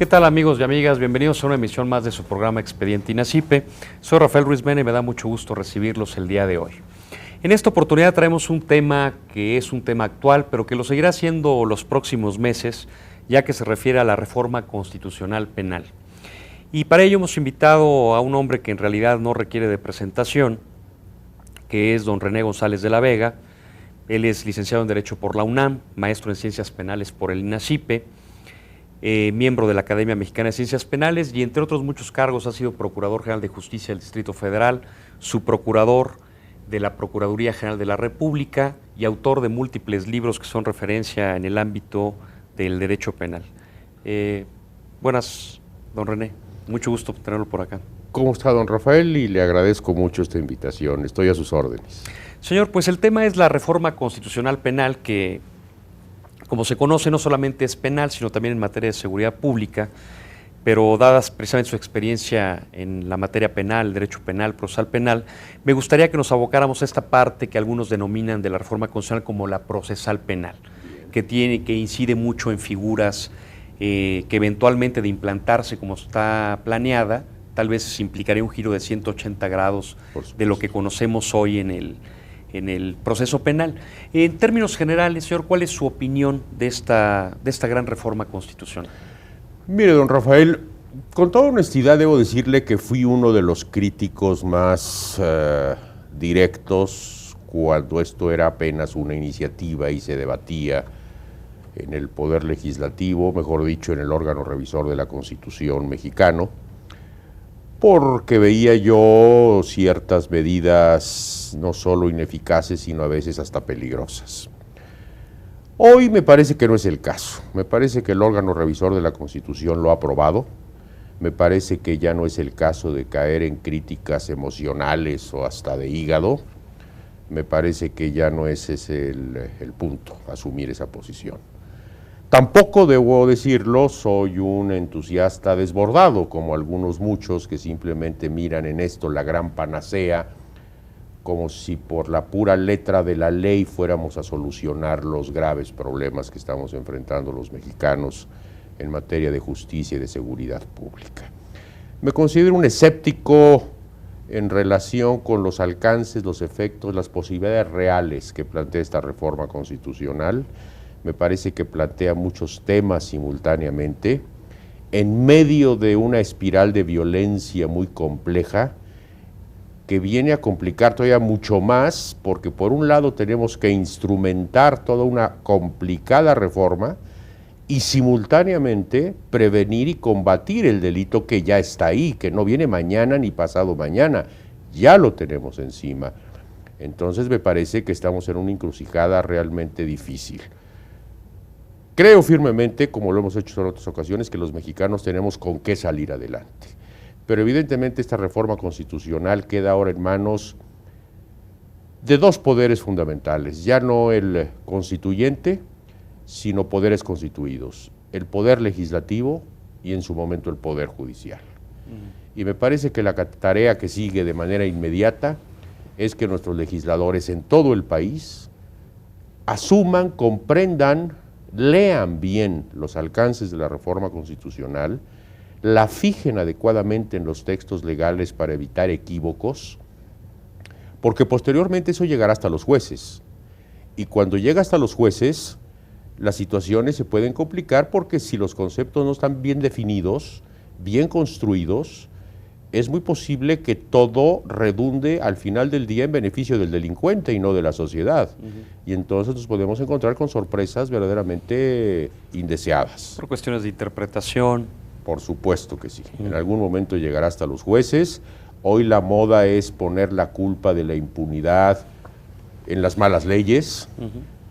¿Qué tal, amigos y amigas? Bienvenidos a una emisión más de su programa Expediente INACYPE. Soy Rafael Ruiz Mena y me da mucho gusto recibirlos el día de hoy. En esta oportunidad traemos un tema que es un tema actual, pero que lo seguirá siendo los próximos meses, ya que se refiere a la reforma constitucional penal. Y para ello hemos invitado a un hombre que en realidad no requiere de presentación, que es don René González de la Vega. Él es licenciado en Derecho por la UNAM, maestro en Ciencias Penales por el INACYPE, miembro de la Academia Mexicana de Ciencias Penales y entre otros muchos cargos ha sido Procurador General de Justicia del Distrito Federal, subprocurador de la Procuraduría General de la República y autor de múltiples libros que son referencia en el ámbito del derecho penal. Buenas, don René, mucho gusto tenerlo por acá. ¿Cómo está, don Rafael? Y le agradezco mucho esta invitación, estoy a sus órdenes. Señor, pues el tema es la reforma constitucional penal que, como se conoce, no solamente es penal, sino también en materia de seguridad pública, pero dadas precisamente su experiencia en la materia penal, derecho penal, procesal penal, me gustaría que nos abocáramos a esta parte que algunos denominan de la reforma constitucional como la procesal penal, que incide mucho en figuras que eventualmente de implantarse como está planeada, tal vez implicaría un giro de 180 grados de lo que conocemos hoy en el proceso penal. En términos generales, señor, ¿cuál es su opinión de esta gran reforma constitucional? Mire, don Rafael, con toda honestidad debo decirle que fui uno de los críticos más directos cuando esto era apenas una iniciativa y se debatía en el Poder Legislativo, mejor dicho, en el órgano revisor de la Constitución mexicano, porque veía yo ciertas medidas no solo ineficaces, sino a veces hasta peligrosas. Hoy me parece que no es el caso. Me parece que el órgano revisor de la Constitución lo ha aprobado. Me parece que ya no es el caso de caer en críticas emocionales o hasta de hígado. Me parece que ya no es ese el punto, asumir esa posición. Tampoco, debo decirlo, soy un entusiasta desbordado, como algunos muchos que simplemente miran en esto la gran panacea, como si por la pura letra de la ley fuéramos a solucionar los graves problemas que estamos enfrentando los mexicanos en materia de justicia y de seguridad pública. Me considero un escéptico en relación con los alcances, los efectos, las posibilidades reales que plantea esta reforma constitucional. Me parece que plantea muchos temas simultáneamente, en medio de una espiral de violencia muy compleja, que viene a complicar todavía mucho más, porque por un lado tenemos que instrumentar toda una complicada reforma y simultáneamente prevenir y combatir el delito que ya está ahí, que no viene mañana ni pasado mañana, ya lo tenemos encima. Entonces me parece que estamos en una encrucijada realmente difícil. Creo firmemente, como lo hemos hecho en otras ocasiones, que los mexicanos tenemos con qué salir adelante. Pero evidentemente esta reforma constitucional queda ahora en manos de dos poderes fundamentales, ya no el constituyente, sino poderes constituidos, el poder legislativo y en su momento el poder judicial. Y me parece que la tarea que sigue de manera inmediata es que nuestros legisladores en todo el país asuman, comprendan, lean bien los alcances de la reforma constitucional, la fijen adecuadamente en los textos legales para evitar equívocos, porque posteriormente eso llegará hasta los jueces. Y cuando llega hasta los jueces, las situaciones se pueden complicar porque si los conceptos no están bien definidos, bien construidos, es muy posible que todo redunde al final del día en beneficio del delincuente y no de la sociedad. Y entonces nos podemos encontrar con sorpresas verdaderamente indeseadas. Por cuestiones de interpretación. Por supuesto que sí. En algún momento llegará hasta los jueces. Hoy la moda es poner la culpa de la impunidad en las malas leyes,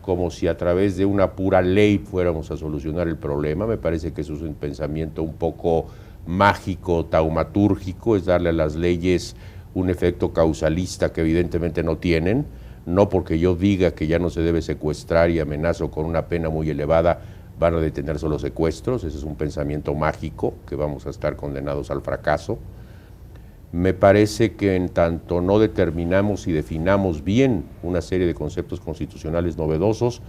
como si a través de una pura ley fuéramos a solucionar el problema. Me parece que eso es un pensamiento un poco mágico, taumatúrgico, es darle a las leyes un efecto causalista que evidentemente no tienen, no porque yo diga que ya no se debe secuestrar y amenazo con una pena muy elevada, van a detenerse los secuestros. Ese es un pensamiento mágico, que vamos a estar condenados al fracaso. Me parece que en tanto no determinamos y definamos bien una serie de conceptos constitucionales novedosos,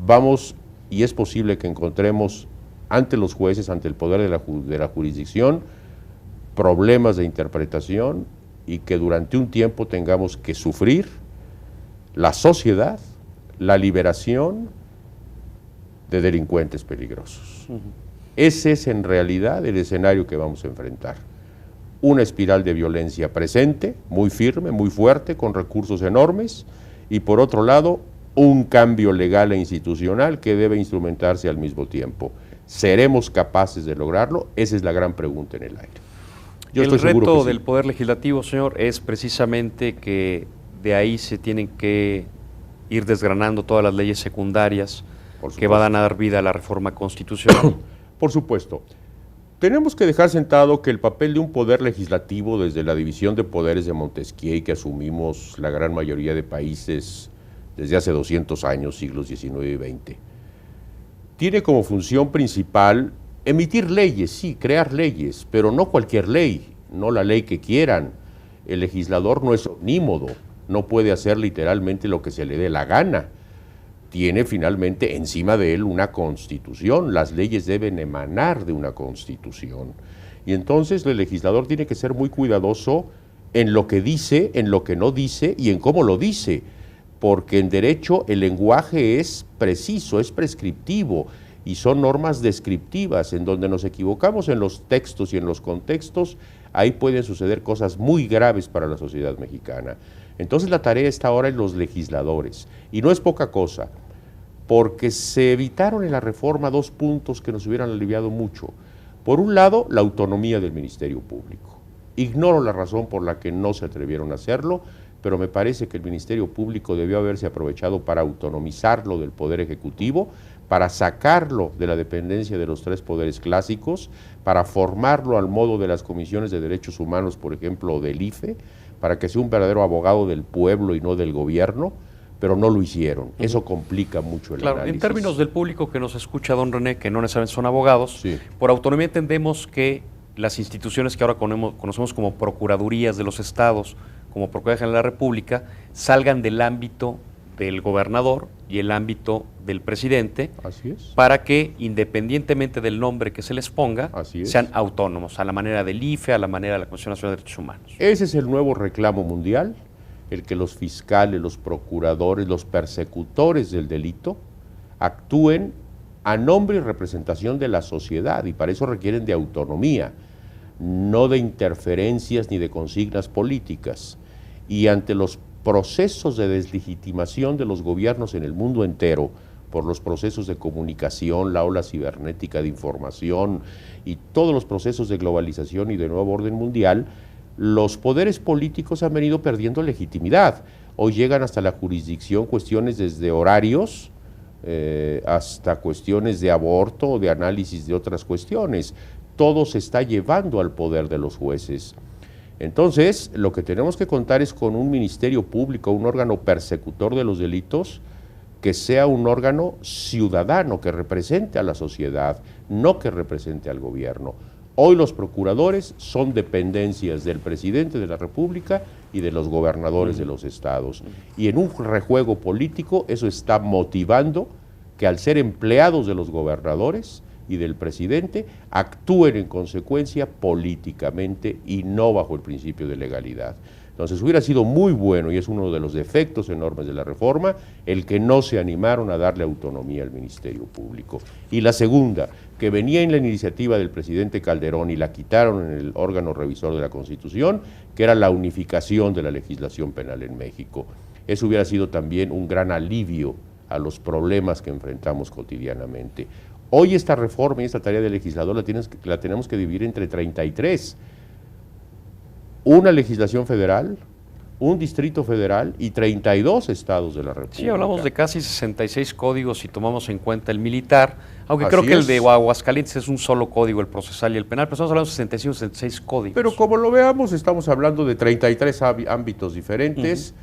vamos, y es posible que encontremos ante los jueces, ante el poder de la jurisdicción, problemas de interpretación y que durante un tiempo tengamos que sufrir la sociedad, la liberación de delincuentes peligrosos. Ese es en realidad el escenario que vamos a enfrentar. Una espiral de violencia presente, muy firme, muy fuerte, con recursos enormes, y por otro lado, un cambio legal e institucional que debe instrumentarse al mismo tiempo. ¿Seremos capaces de lograrlo? Esa es la gran pregunta en el aire. El reto del Poder Legislativo, señor, es precisamente que de ahí se tienen que ir desgranando todas las leyes secundarias que van a dar vida a la reforma constitucional. Por supuesto. Tenemos que dejar sentado que el papel de un poder legislativo desde la división de poderes de Montesquieu, que asumimos la gran mayoría de países desde hace 200 años, siglos XIX y XX, tiene como función principal emitir leyes, sí, crear leyes, pero no cualquier ley, no la ley que quieran. El legislador no es omnímodo, no puede hacer literalmente lo que se le dé la gana. Tiene finalmente encima de él una constitución, las leyes deben emanar de una constitución. Y entonces el legislador tiene que ser muy cuidadoso en lo que dice, en lo que no dice y en cómo lo dice, porque en derecho el lenguaje es preciso, es prescriptivo y son normas descriptivas. En donde nos equivocamos en los textos y en los contextos, ahí pueden suceder cosas muy graves para la sociedad mexicana. Entonces la tarea está ahora en los legisladores, y no es poca cosa, porque se evitaron en la reforma dos puntos que nos hubieran aliviado mucho. Por un lado, la autonomía del Ministerio Público. Ignoro la razón por la que no se atrevieron a hacerlo, pero me parece que el Ministerio Público debió haberse aprovechado para autonomizarlo del Poder Ejecutivo, para sacarlo de la dependencia de los tres poderes clásicos, para formarlo al modo de las comisiones de derechos humanos, por ejemplo, o del IFE, para que sea un verdadero abogado del pueblo y no del gobierno, pero no lo hicieron. Eso complica mucho el análisis. En términos del público que nos escucha, don René, que no necesariamente son abogados, sí, por autonomía entendemos que las instituciones que ahora conocemos como procuradurías de los estados, como Procuraduría General de la República, salgan del ámbito del gobernador y el ámbito del presidente. Así es. Para que, independientemente del nombre que se les ponga, sean autónomos, a la manera del IFE, a la manera de la Comisión Nacional de Derechos Humanos. Ese es el nuevo reclamo mundial, el que los fiscales, los procuradores, los persecutores del delito actúen a nombre y representación de la sociedad, y para eso requieren de autonomía, no de interferencias ni de consignas políticas. Y ante los procesos de deslegitimación de los gobiernos en el mundo entero, por los procesos de comunicación, la ola cibernética de información y todos los procesos de globalización y de nuevo orden mundial, los poderes políticos han venido perdiendo legitimidad. Hoy llegan hasta la jurisdicción cuestiones desde horarios hasta cuestiones de aborto o de análisis de otras cuestiones. Todo se está llevando al poder de los jueces. Entonces, lo que tenemos que contar es con un ministerio público, un órgano persecutor de los delitos, que sea un órgano ciudadano, que represente a la sociedad, no que represente al gobierno. Hoy los procuradores son dependencias del presidente de la República y de los gobernadores de los estados. Y en un rejuego político eso está motivando que al ser empleados de los gobernadores y del presidente, actúen en consecuencia políticamente y no bajo el principio de legalidad. Entonces hubiera sido muy bueno, y es uno de los defectos enormes de la reforma, el que no se animaron a darle autonomía al Ministerio Público. Y la segunda, que venía en la iniciativa del presidente Calderón y la quitaron en el órgano revisor de la Constitución, que era la unificación de la legislación penal en México. Eso hubiera sido también un gran alivio a los problemas que enfrentamos cotidianamente. Hoy esta reforma y esta tarea del legislador la tenemos que dividir entre 33. Una legislación federal, un distrito federal y 32 estados de la República. Sí, hablamos de casi 66 códigos si tomamos en cuenta el militar, aunque creo que el de Aguascalientes es un solo código, el procesal y el penal, pero estamos hablando de 65, 66 códigos. Pero como lo veamos, estamos hablando de 33 ámbitos diferentes.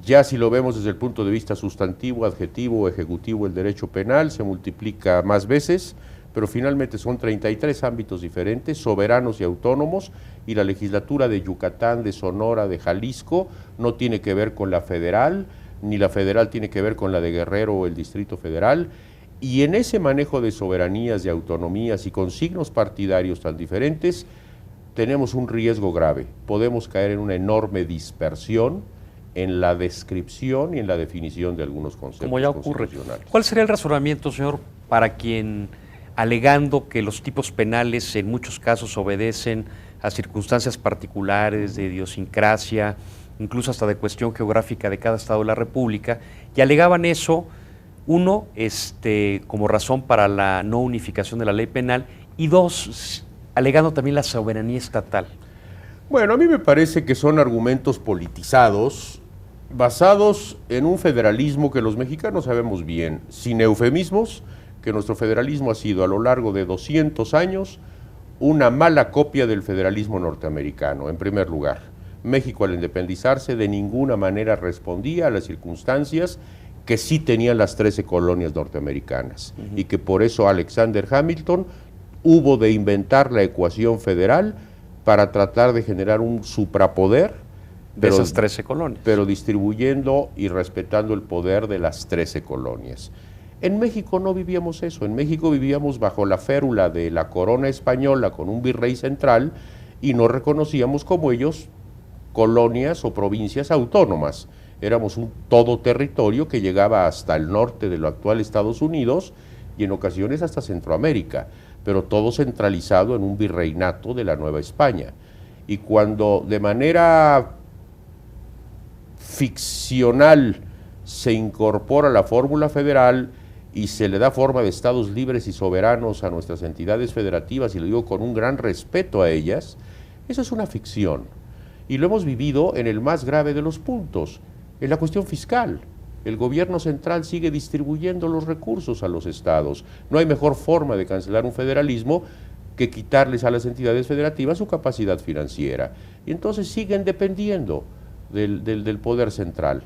Ya si lo vemos desde el punto de vista sustantivo, adjetivo, ejecutivo, el derecho penal se multiplica más veces, pero finalmente son 33 ámbitos diferentes, soberanos y autónomos, y la legislatura de Yucatán, de Sonora, de Jalisco, no tiene que ver con la federal, ni la federal tiene que ver con la de Guerrero o el Distrito Federal. Y en ese manejo de soberanías, de autonomías y con signos partidarios tan diferentes, tenemos un riesgo grave. Podemos caer en una enorme dispersión en la descripción y en la definición de algunos conceptos como ya ocurre. constitucionales. ¿Cuál sería el razonamiento, señor, para quien, alegando que los tipos penales en muchos casos obedecen a circunstancias particulares de idiosincrasia, incluso hasta de cuestión geográfica de cada estado de la República, y alegaban eso, uno, como razón para la no unificación de la ley penal, y dos, alegando también la soberanía estatal? Bueno, a mí me parece que son argumentos politizados, basados en un federalismo que los mexicanos sabemos bien, sin eufemismos, que nuestro federalismo ha sido a lo largo de 200 años una mala copia del federalismo norteamericano, en primer lugar. México, al independizarse, de ninguna manera respondía a las circunstancias que sí tenían las 13 colonias norteamericanas, y que por eso Alexander Hamilton hubo de inventar la ecuación federal para tratar de generar un suprapoder de esas 13 colonias. Pero distribuyendo y respetando el poder de las 13 colonias. En México no vivíamos eso, en México vivíamos bajo la férula de la corona española con un virrey central y no reconocíamos como ellos colonias o provincias autónomas. Éramos un todo territorio que llegaba hasta el norte de lo actual Estados Unidos y en ocasiones hasta Centroamérica, pero todo centralizado en un virreinato de la Nueva España. Y cuando de manera ficcional se incorpora la fórmula federal y se le da forma de estados libres y soberanos a nuestras entidades federativas, y lo digo con un gran respeto a ellas, eso es una ficción. Y lo hemos vivido en el más grave de los puntos, en la cuestión fiscal. El gobierno central sigue distribuyendo los recursos a los estados. No hay mejor forma de cancelar un federalismo que quitarles a las entidades federativas su capacidad financiera. Y entonces siguen dependiendo del poder central.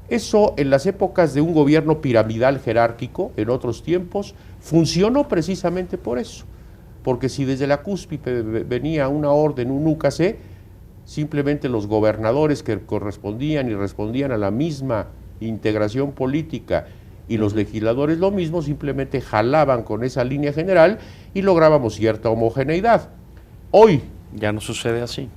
Eso en las épocas de un gobierno piramidal jerárquico, en otros tiempos, funcionó precisamente por eso. Porque si desde la cúspide venía una orden, un úcase, simplemente los gobernadores que correspondían y respondían a la misma integración política y los legisladores lo mismo, simplemente jalaban con esa línea general y lográbamos cierta homogeneidad. Hoy ya no sucede así.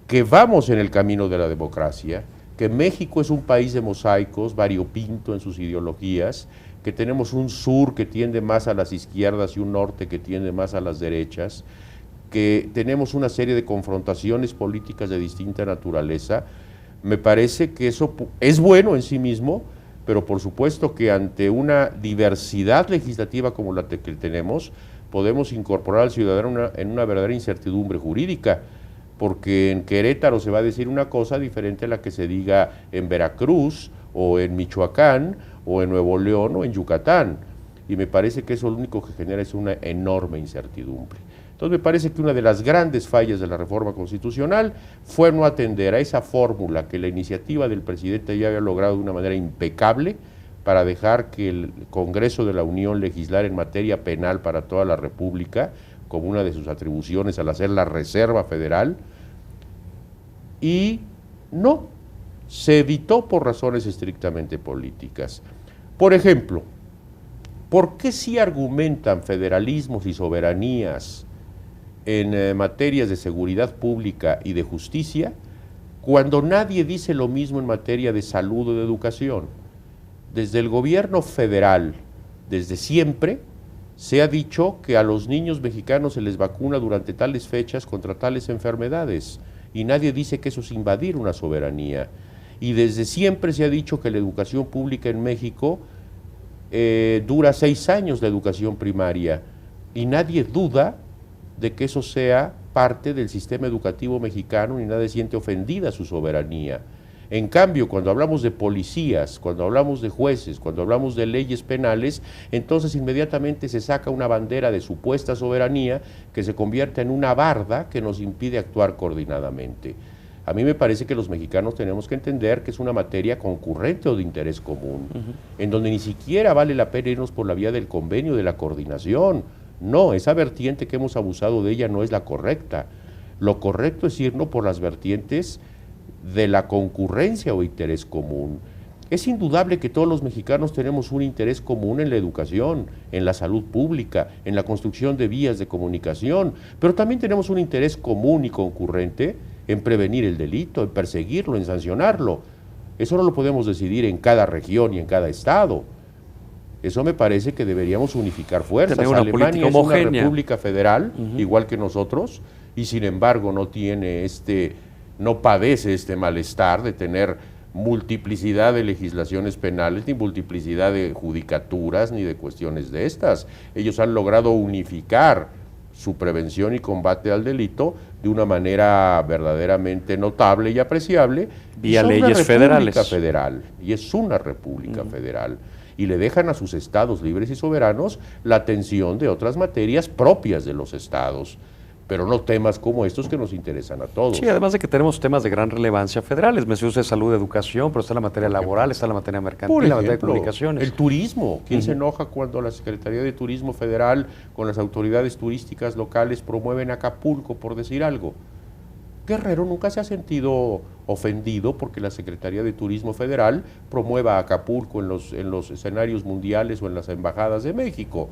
Que vamos en el camino de la democracia, que México es un país de mosaicos, variopinto en sus ideologías, que tenemos un sur que tiende más a las izquierdas y un norte que tiende más a las derechas, que tenemos una serie de confrontaciones políticas de distinta naturaleza. Me parece que eso es bueno en sí mismo, pero por supuesto que ante una diversidad legislativa como la que tenemos, podemos incorporar al ciudadano en una verdadera incertidumbre jurídica, porque en Querétaro se va a decir una cosa diferente a la que se diga en Veracruz, o en Michoacán, o en Nuevo León, o en Yucatán. Y me parece que eso lo único que genera es una enorme incertidumbre. Entonces me parece que una de las grandes fallas de la reforma constitucional fue no atender a esa fórmula que la iniciativa del presidente ya había logrado de una manera impecable para dejar que el Congreso de la Unión legislara en materia penal para toda la República, como una de sus atribuciones al hacer la Reserva Federal, y no, se evitó por razones estrictamente políticas. Por ejemplo, ¿por qué sí argumentan federalismos y soberanías en materias de seguridad pública y de justicia cuando nadie dice lo mismo en materia de salud o de educación? Desde el gobierno federal, desde siempre, se ha dicho que a los niños mexicanos se les vacuna durante tales fechas contra tales enfermedades, y nadie dice que eso es invadir una soberanía. Y desde siempre se ha dicho que la educación pública en México dura 6 años la educación primaria, y nadie duda de que eso sea parte del sistema educativo mexicano, ni nadie siente ofendida su soberanía. En cambio, cuando hablamos de policías, cuando hablamos de jueces, cuando hablamos de leyes penales, entonces inmediatamente se saca una bandera de supuesta soberanía que se convierte en una barda que nos impide actuar coordinadamente. A mí me parece que los mexicanos tenemos que entender que es una materia concurrente o de interés común, en donde ni siquiera vale la pena irnos por la vía del convenio, de la coordinación. No, esa vertiente que hemos abusado de ella no es la correcta. Lo correcto es irnos por las vertientes de la concurrencia o interés común. Es indudable que todos los mexicanos tenemos un interés común en la educación, en la salud pública, en la construcción de vías de comunicación, pero también tenemos un interés común y concurrente en prevenir el delito, en perseguirlo, en sancionarlo. Eso no lo podemos decidir en cada región y en cada estado. Eso me parece que deberíamos unificar fuerzas. Tener una Alemania es homogénea. una república federal, igual que nosotros, y sin embargo no padece este malestar de tener multiplicidad de legislaciones penales, ni multiplicidad de judicaturas, ni de cuestiones de estas. Ellos han logrado unificar su prevención y combate al delito de una manera verdaderamente notable y apreciable. Vía Son leyes federales. Federal, y es una república federal. Y le dejan a sus estados libres y soberanos la atención de otras materias propias de los estados, pero no temas como estos que nos interesan a todos. Sí, además de que tenemos temas de gran relevancia federales, mencionas de salud, educación, pero está la materia laboral, está la materia mercantil, Por la materia de ejemplo, comunicaciones. el turismo. ¿Quién se enoja cuando la Secretaría de Turismo Federal con las autoridades turísticas locales promueven Acapulco, por decir algo? Guerrero nunca se ha sentido ofendido porque la Secretaría de Turismo Federal promueva Acapulco en los escenarios mundiales o en las embajadas de México.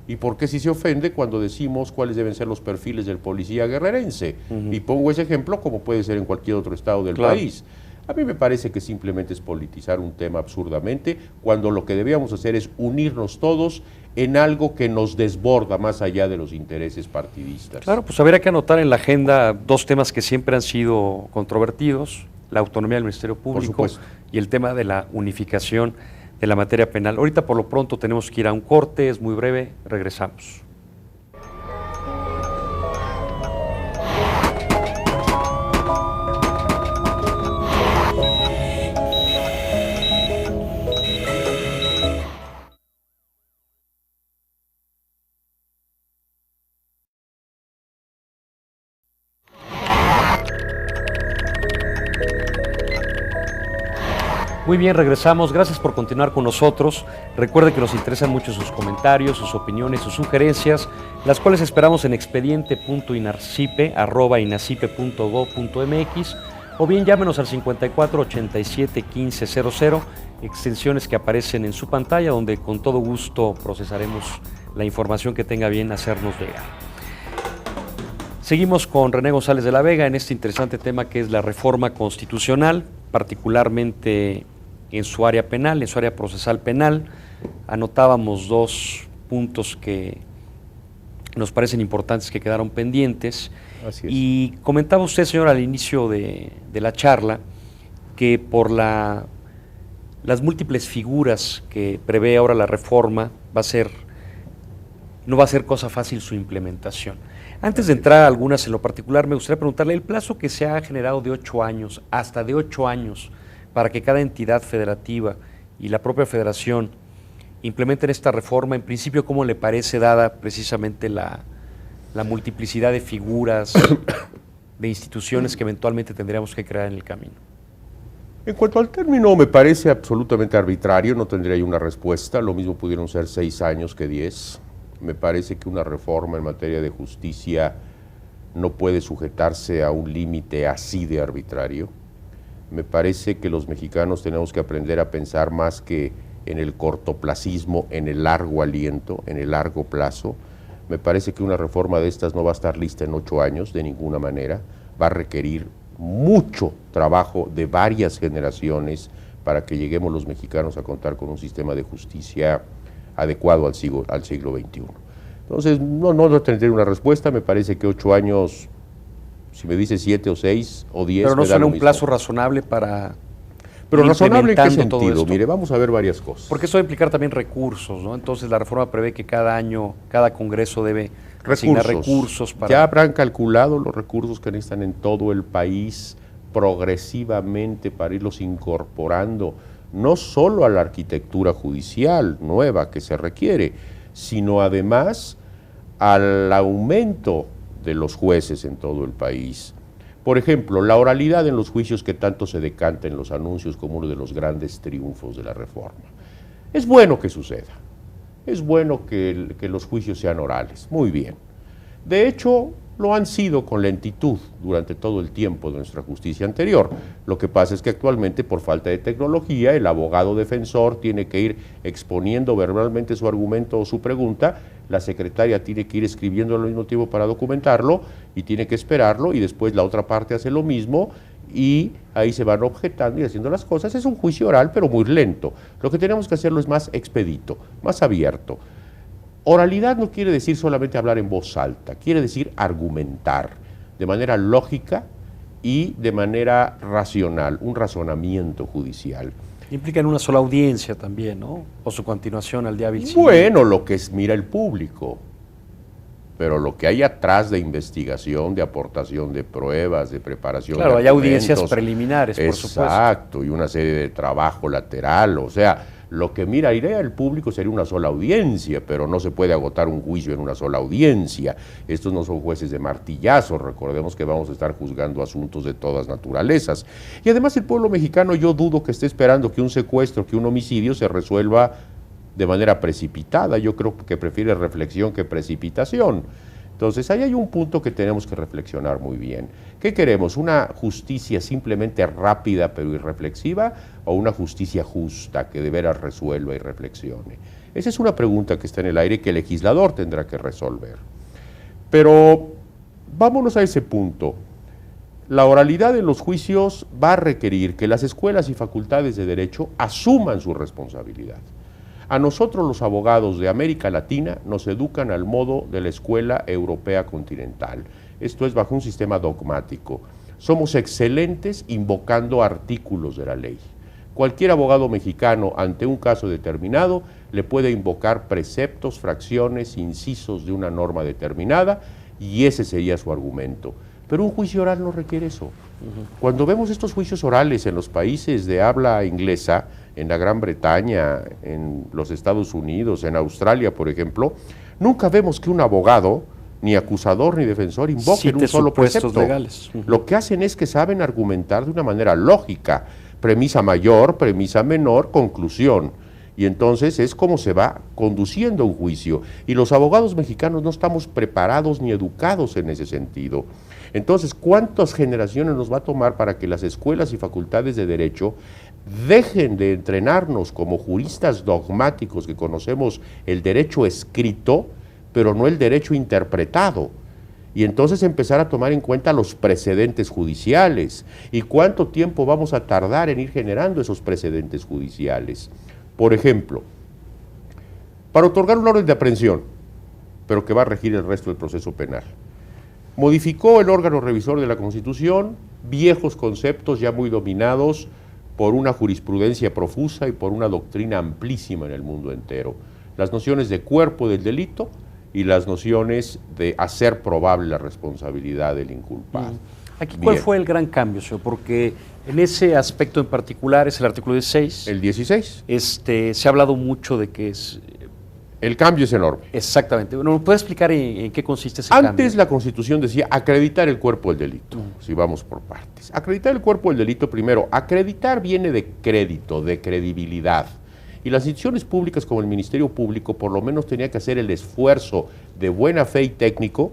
¿Y por qué sí se ofende cuando decimos cuáles deben ser los perfiles del policía guerrerense? Y pongo ese ejemplo como puede ser en cualquier otro estado del país. A mí me parece que simplemente es politizar un tema absurdamente, cuando lo que debíamos hacer es unirnos todos en algo que nos desborda más allá de los intereses partidistas. Claro, pues habría que anotar en la agenda dos temas que siempre han sido controvertidos: la autonomía del Ministerio Público y el tema de la unificación de la materia penal. Ahorita por lo pronto tenemos que ir a un corte, es muy breve, regresamos. Muy bien, regresamos. Gracias por continuar con nosotros. Recuerde que nos interesan mucho sus comentarios, sus opiniones, sus sugerencias, las cuales esperamos en expediente.inacipe@inacipe.gov.mx, o bien llámenos al 54 87 15 00, extensiones que aparecen en su pantalla, donde con todo gusto procesaremos la información que tenga bien hacernos llegar. Seguimos con René González de la Vega en este interesante tema que es la reforma constitucional, particularmente en su área penal, en su área procesal penal. Anotábamos dos puntos que nos parecen importantes que quedaron pendientes. Así es. Y comentaba usted, señor, al inicio de la charla, que por las múltiples figuras que prevé ahora la reforma, no va a ser cosa fácil su implementación. Antes de entrar a algunas en lo particular, me gustaría preguntarle, el plazo que se ha generado de 8 años, hasta de 8 años, para que cada entidad federativa y la propia federación implementen esta reforma, en principio, ¿cómo le parece, dada precisamente la multiplicidad de figuras, de instituciones que eventualmente tendríamos que crear en el camino? En cuanto al término, me parece absolutamente arbitrario, no tendría yo una respuesta, lo mismo pudieron ser 6 años que 10. Me parece que una reforma en materia de justicia no puede sujetarse a un límite así de arbitrario. Me parece que los mexicanos tenemos que aprender a pensar más que en el cortoplacismo, en el largo aliento, en el largo plazo. Me parece que una reforma de estas no va a estar lista en 8 años, de ninguna manera. Va a requerir mucho trabajo de varias generaciones para que lleguemos los mexicanos a contar con un sistema de justicia adecuado al siglo XXI. Entonces, no tendré una respuesta. Me parece que 8 años, si me dice 7 o 6 o 10... Pero no suena un plazo razonable para... Pero razonable, ¿en qué todo sentido? esto. Mire, vamos a ver varias cosas. Porque eso va a implicar también recursos, ¿no? Entonces la reforma prevé que cada año, cada congreso debe asignar recursos para... Ya habrán calculado los recursos que necesitan en todo el país progresivamente para irlos incorporando, no solo a la arquitectura judicial nueva que se requiere, sino además al aumento de los jueces en todo el país. Por ejemplo, la oralidad en los juicios que tanto se decanta en los anuncios como uno de los grandes triunfos de la reforma. Es bueno que suceda, es bueno que los juicios sean orales, muy bien. De hecho, lo han sido con lentitud durante todo el tiempo de nuestra justicia anterior. Lo que pasa es que actualmente, por falta de tecnología, el abogado defensor tiene que ir exponiendo verbalmente su argumento o su pregunta, la secretaria tiene que ir escribiendo al mismo tiempo para documentarlo y tiene que esperarlo, y después la otra parte hace lo mismo, y ahí se van objetando y haciendo las cosas. Es un juicio oral, pero muy lento. Lo que tenemos que hacerlo es más expedito, más abierto. Oralidad no quiere decir solamente hablar en voz alta, quiere decir argumentar de manera lógica y de manera racional, un razonamiento judicial. Implica en una sola audiencia también, ¿no? O su continuación al día siguiente. Bueno, lo que mira el público, pero lo que hay atrás de investigación, de aportación de pruebas, de preparación de argumentos. Claro, hay audiencias preliminares, por supuesto. Exacto, y una serie de trabajo lateral, o sea, lo que miraría el público sería una sola audiencia, pero no se puede agotar un juicio en una sola audiencia. Estos no son jueces de martillazo, recordemos que vamos a estar juzgando asuntos de todas naturalezas. Y además el pueblo mexicano, yo dudo que esté esperando que un secuestro, que un homicidio se resuelva de manera precipitada. Yo creo que prefiere reflexión que precipitación. Entonces, ahí hay un punto que tenemos que reflexionar muy bien. ¿Qué queremos? ¿Una justicia simplemente rápida pero irreflexiva o una justicia justa que de veras resuelva y reflexione? Esa es una pregunta que está en el aire y que el legislador tendrá que resolver. Pero vámonos a ese punto. La oralidad en los juicios va a requerir que las escuelas y facultades de derecho asuman su responsabilidad. A nosotros los abogados de América Latina nos educan al modo de la escuela europea continental. Esto es bajo un sistema dogmático. Somos excelentes invocando artículos de la ley. Cualquier abogado mexicano ante un caso determinado le puede invocar preceptos, fracciones, incisos de una norma determinada y ese sería su argumento. Pero un juicio oral no requiere eso. Cuando vemos estos juicios orales en los países de habla inglesa, en la Gran Bretaña, en los Estados Unidos, en Australia, por ejemplo, nunca vemos que un abogado, ni acusador ni defensor, invoquen un solo precepto. Legales. Lo que hacen es que saben argumentar de una manera lógica, premisa mayor, premisa menor, conclusión. Y entonces es como se va conduciendo un juicio. Y los abogados mexicanos no estamos preparados ni educados en ese sentido. Entonces, ¿cuántas generaciones nos va a tomar para que las escuelas y facultades de derecho dejen de entrenarnos como juristas dogmáticos que conocemos el derecho escrito, pero no el derecho interpretado? Y entonces empezar a tomar en cuenta los precedentes judiciales. ¿Y cuánto tiempo vamos a tardar en ir generando esos precedentes judiciales? Por ejemplo, para otorgar una orden de aprehensión, pero que va a regir el resto del proceso penal, modificó el órgano revisor de la Constitución viejos conceptos ya muy dominados por una jurisprudencia profusa y por una doctrina amplísima en el mundo entero. Las nociones de cuerpo del delito y las nociones de hacer probable la responsabilidad del inculpado. Aquí, ¿cuál fue el gran cambio, señor? Porque en ese aspecto en particular es el artículo 16. El 16. Se ha hablado mucho de que es... El cambio es enorme. Exactamente. Bueno, ¿me puede explicar en qué consiste ese cambio? Antes la Constitución decía acreditar el cuerpo del delito, si vamos por partes. Acreditar el cuerpo del delito, primero, acreditar viene de crédito, de credibilidad. Y las instituciones públicas como el Ministerio Público por lo menos tenía que hacer el esfuerzo de buena fe y técnico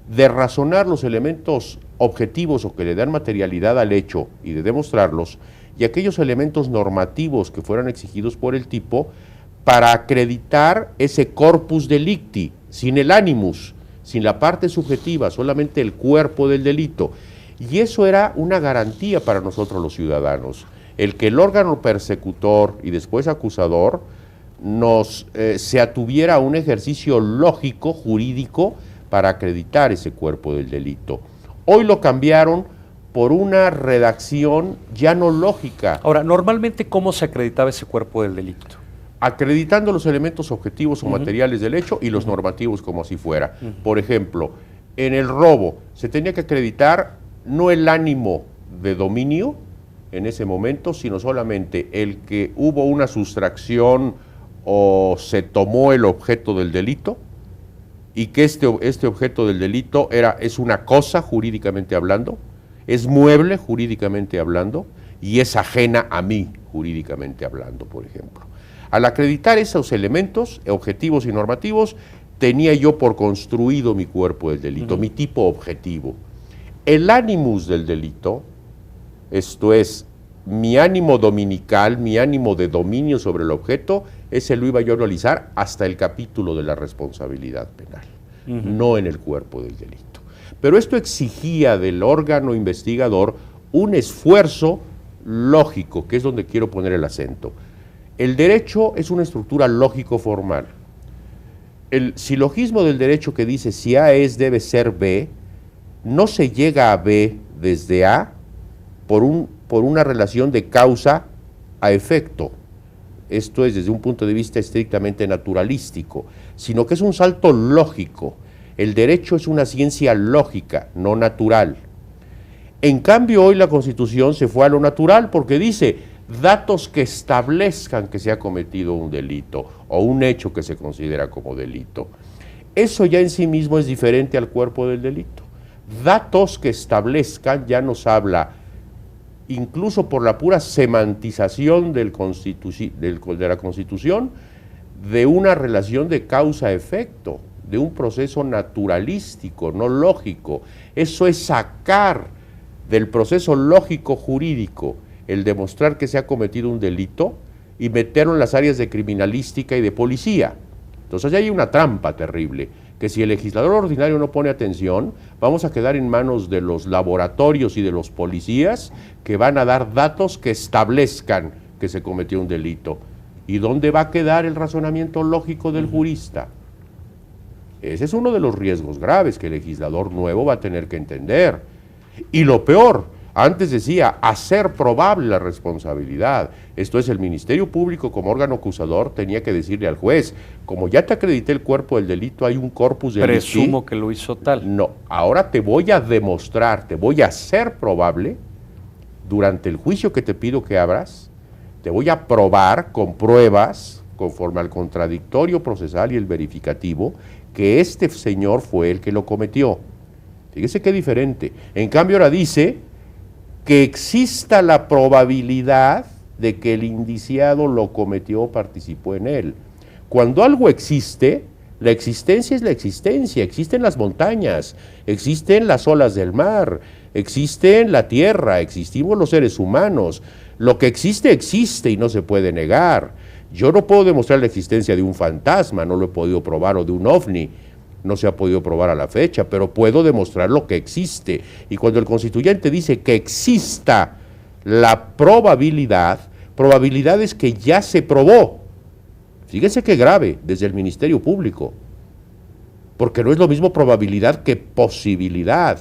de razonar los elementos objetivos o que le dan materialidad al hecho y de demostrarlos, y aquellos elementos normativos que fueran exigidos por el tipo para acreditar ese corpus delicti, sin el animus, sin la parte subjetiva, solamente el cuerpo del delito. Y eso era una garantía para nosotros los ciudadanos, el que el órgano persecutor y después acusador se atuviera a un ejercicio lógico, jurídico, para acreditar ese cuerpo del delito. Hoy lo cambiaron por una redacción ya no lógica. Ahora, normalmente, ¿cómo se acreditaba ese cuerpo del delito? Acreditando los elementos objetivos o materiales del hecho y los normativos como así fuera. Por ejemplo, en el robo se tenía que acreditar no el ánimo de dominio en ese momento, sino solamente el que hubo una sustracción o se tomó el objeto del delito y que este objeto del delito es una cosa jurídicamente hablando, es mueble jurídicamente hablando y es ajena a mí jurídicamente hablando, por ejemplo. Al acreditar esos elementos objetivos y normativos, tenía yo por construido mi cuerpo del delito, mi tipo objetivo. El animus del delito, esto es, mi ánimo dominical, mi ánimo de dominio sobre el objeto, ese lo iba yo a realizar hasta el capítulo de la responsabilidad penal, no en el cuerpo del delito. Pero esto exigía del órgano investigador un esfuerzo lógico, que es donde quiero poner el acento. El derecho es una estructura lógico-formal. El silogismo del derecho que dice si A es, debe ser B, no se llega a B desde A por una relación de causa a efecto. Esto es desde un punto de vista estrictamente naturalístico, sino que es un salto lógico. El derecho es una ciencia lógica, no natural. En cambio, hoy la Constitución se fue a lo natural porque dice datos que establezcan que se ha cometido un delito o un hecho que se considera como delito. Eso ya en sí mismo es diferente al cuerpo del delito. Datos que establezcan ya nos habla, incluso por la pura semantización de la Constitución, de una relación de causa-efecto, de un proceso naturalístico, no lógico. Eso es sacar del proceso lógico jurídico el demostrar que se ha cometido un delito y meterlo en las áreas de criminalística y de policía. Entonces ya hay una trampa terrible, que si el legislador ordinario no pone atención, vamos a quedar en manos de los laboratorios y de los policías que van a dar datos que establezcan que se cometió un delito. ¿Y dónde va a quedar el razonamiento lógico del jurista? Ese es uno de los riesgos graves que el legislador nuevo va a tener que entender. Y lo peor, antes decía, hacer probable la responsabilidad. Esto es, el Ministerio Público como órgano acusador tenía que decirle al juez, como ya te acredité el cuerpo del delito, hay un corpus delicti. Presumo que lo hizo tal. No, ahora te voy a demostrar, te voy a hacer probable, durante el juicio que te pido que abras, te voy a probar con pruebas, conforme al contradictorio procesal y el verificativo, que este señor fue el que lo cometió. Fíjese qué diferente. En cambio ahora dice que exista la probabilidad de que el indiciado lo cometió o participó en él. Cuando algo existe, la existencia es la existencia. Existen las montañas, existen las olas del mar, existe la tierra, existimos los seres humanos. Lo que existe, existe y no se puede negar. Yo no puedo demostrar la existencia de un fantasma, no lo he podido probar, o de un ovni, no se ha podido probar a la fecha, pero puedo demostrar lo que existe. Y cuando el constituyente dice que exista la probabilidad, probabilidad es que ya se probó. Fíjense qué grave desde el Ministerio Público, porque no es lo mismo probabilidad que posibilidad.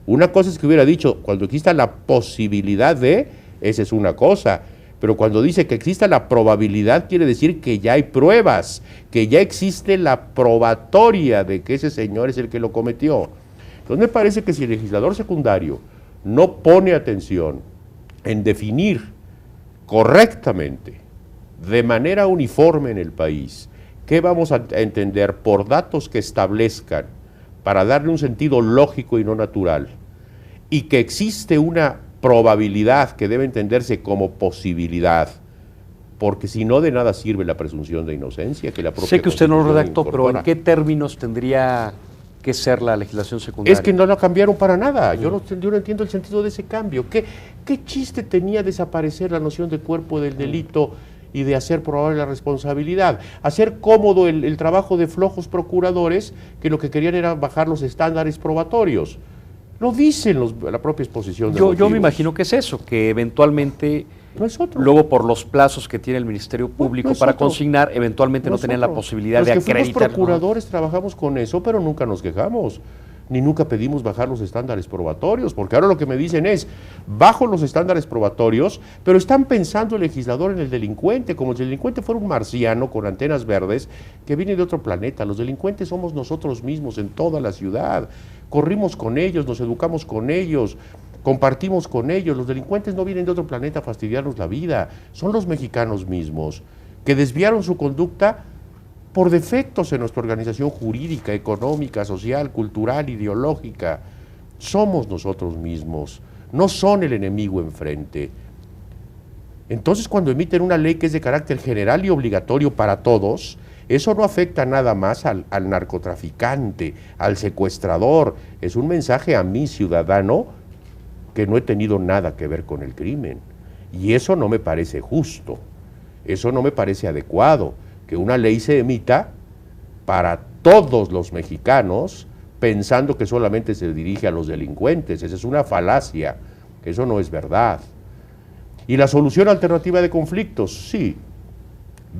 Una cosa es que hubiera dicho, cuando exista la posibilidad de, esa es una cosa, pero cuando dice que exista la probabilidad, quiere decir que ya hay pruebas, que ya existe la probatoria de que ese señor es el que lo cometió. Entonces me parece que si el legislador secundario no pone atención en definir correctamente, de manera uniforme en el país, qué vamos a entender por datos que establezcan, para darle un sentido lógico y no natural, y que existe una probabilidad que debe entenderse como posibilidad, porque si no, de nada sirve la presunción de inocencia que la propia Sé que usted no lo redactó, incorpora. pero ¿en qué términos tendría que ser la legislación secundaria? Es que no la cambiaron para nada. Yo no entiendo el sentido de ese cambio. ¿Qué chiste tenía desaparecer la noción de cuerpo del delito y de hacer probable la responsabilidad? Hacer cómodo el trabajo de flojos procuradores que lo que querían era bajar los estándares probatorios. Lo dicen la propia exposición de motivos. Yo me imagino que es eso, que eventualmente, no es otro. Luego por los plazos que tiene el Ministerio Público para otro. Consignar, eventualmente no tenían la posibilidad de acreditar. Los que fuimos procuradores trabajamos con eso, pero nunca nos quejamos, ni nunca pedimos bajar los estándares probatorios, porque ahora lo que me dicen es, bajo los estándares probatorios, pero están pensando el legislador en el delincuente, como si el delincuente fuera un marciano con antenas verdes que viene de otro planeta. Los delincuentes somos nosotros mismos en toda la ciudad. Corrimos con ellos, nos educamos con ellos, compartimos con ellos. Los delincuentes no vienen de otro planeta a fastidiarnos la vida, son los mexicanos mismos que desviaron su conducta por defectos en nuestra organización jurídica, económica, social, cultural, ideológica. Somos nosotros mismos, no son el enemigo enfrente. Entonces, cuando emiten una ley que es de carácter general y obligatorio para todos, Eso no afecta nada más al narcotraficante, al secuestrador. Es un mensaje a mí, ciudadano, que no he tenido nada que ver con el crimen. Y eso no me parece justo, eso no me parece adecuado, que una ley se emita para todos los mexicanos pensando que solamente se dirige a los delincuentes. Esa es una falacia, eso no es verdad. Y la solución alternativa de conflictos, sí,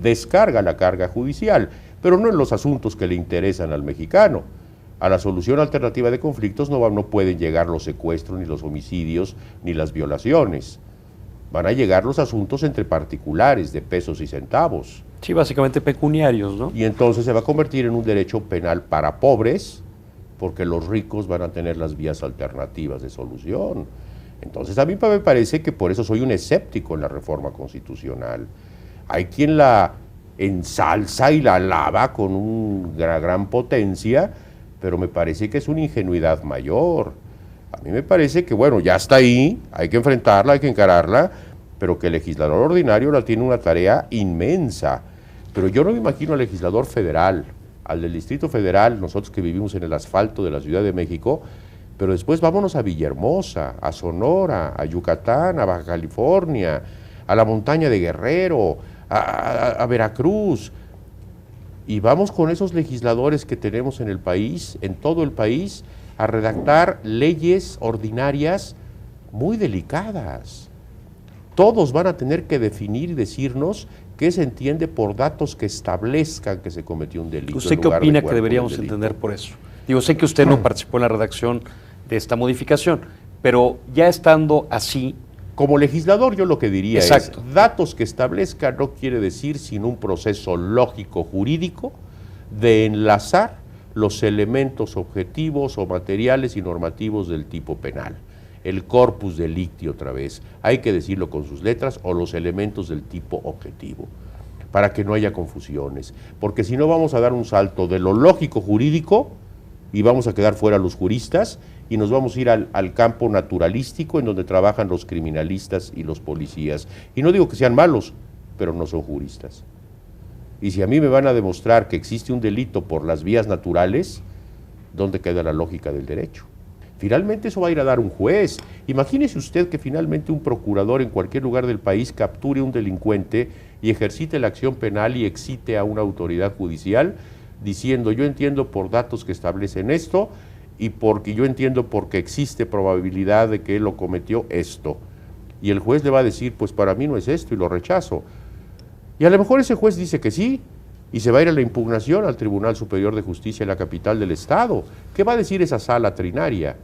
descarga la carga judicial, pero no en los asuntos que le interesan al mexicano. A la solución alternativa de conflictos no pueden llegar los secuestros, ni los homicidios, ni las violaciones. Van a llegar los asuntos entre particulares, de pesos y centavos. Sí, básicamente pecuniarios, ¿no? Y entonces se va a convertir en un derecho penal para pobres, porque los ricos van a tener las vías alternativas de solución. Entonces a mí me parece que por eso soy un escéptico en la reforma constitucional. Hay quien la ensalza y la alaba con una gran potencia, pero me parece que es una ingenuidad mayor. A mí me parece que, bueno, ya está ahí, hay que enfrentarla, hay que encararla, pero que el legislador ordinario la tiene una tarea inmensa. Pero yo no me imagino al legislador federal, al del Distrito Federal, nosotros que vivimos en el asfalto de la Ciudad de México, pero después vámonos a Villahermosa, a Sonora, a Yucatán, a Baja California, a la montaña de Guerrero, a Veracruz, y vamos con esos legisladores que tenemos en el país, en todo el país, a redactar leyes ordinarias muy delicadas. Todos van a tener que definir y decirnos qué se entiende por datos que establezcan que se cometió un delito. ¿Usted qué opina que deberíamos entender por eso? Digo, sé que usted no participó en la redacción de esta modificación, pero ya estando así... Como legislador yo lo que diría Exacto. es, datos que establezcan no quiere decir sin un proceso lógico jurídico de enlazar los elementos objetivos o materiales y normativos del tipo penal. El corpus delicti otra vez, hay que decirlo con sus letras, o los elementos del tipo objetivo, para que no haya confusiones, porque si no vamos a dar un salto de lo lógico jurídico y vamos a quedar fuera los juristas y nos vamos a ir al campo naturalístico en donde trabajan los criminalistas y los policías. Y no digo que sean malos, pero no son juristas. Y si a mí me van a demostrar que existe un delito por las vías naturales, ¿dónde queda la lógica del derecho? Finalmente eso va a ir a dar un juez. Imagínese usted que finalmente un procurador en cualquier lugar del país capture a un delincuente y ejercite la acción penal y excite a una autoridad judicial diciendo, yo entiendo por datos que establecen esto y porque yo entiendo porque existe probabilidad de que él lo cometió esto. Y el juez le va a decir, pues para mí no es esto y lo rechazo. Y a lo mejor ese juez dice que sí, y se va a ir a la impugnación al Tribunal Superior de Justicia en la capital del Estado. ¿Qué va a decir esa sala trinaria?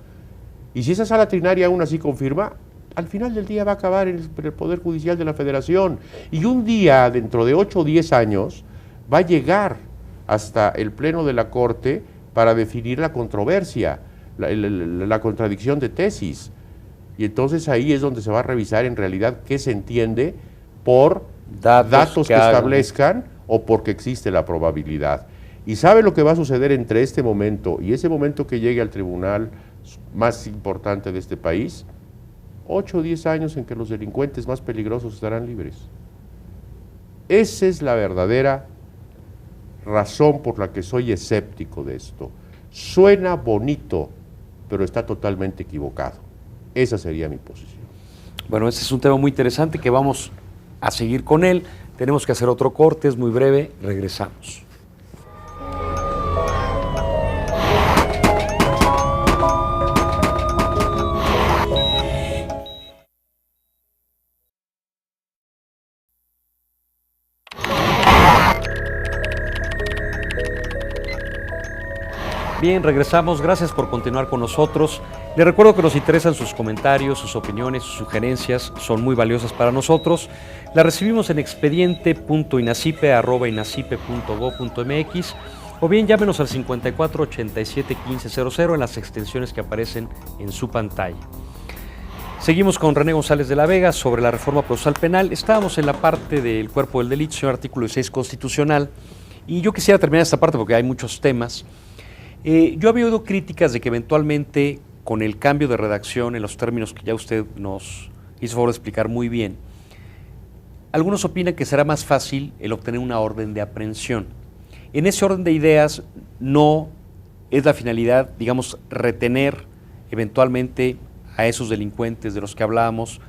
Y si esa sala trinaria aún así confirma, al final del día va a acabar en el Poder Judicial de la Federación. Y un día, dentro de 8 o 10 años, va a llegar hasta el Pleno de la Corte para definir la controversia, la contradicción de tesis. Y entonces ahí es donde se va a revisar en realidad qué se entiende por datos que establezcan o porque existe la probabilidad. ¿Y sabe lo que va a suceder entre este momento y ese momento que llegue al tribunal más importante de este país? 8 o 10 años en que los delincuentes más peligrosos estarán libres. Esa es la verdadera razón por la que soy escéptico de esto. Suena bonito, pero está totalmente equivocado. Esa sería mi posición. Bueno, este es un tema muy interesante que vamos a seguir con él. Tenemos que hacer otro corte, es muy breve, regresamos. Bien, regresamos. Gracias por continuar con nosotros. Les recuerdo que nos interesan sus comentarios, sus opiniones, sus sugerencias. Son muy valiosas para nosotros. Las recibimos en expediente.inacipe@inacipe.go.mx o bien llámenos al 54 87 1500 en las extensiones que aparecen en su pantalla. Seguimos con René González de la Vega sobre la reforma procesal penal. Estábamos en la parte del cuerpo del delito, señor artículo 16 constitucional, y yo quisiera terminar esta parte porque hay muchos temas. Yo había oído críticas de que eventualmente con el cambio de redacción en los términos que ya usted nos hizo favor de explicar muy bien, algunos opinan que será más fácil el obtener una orden de aprehensión. En ese orden de ideas, no es la finalidad, digamos, retener eventualmente a esos delincuentes de los que hablábamos,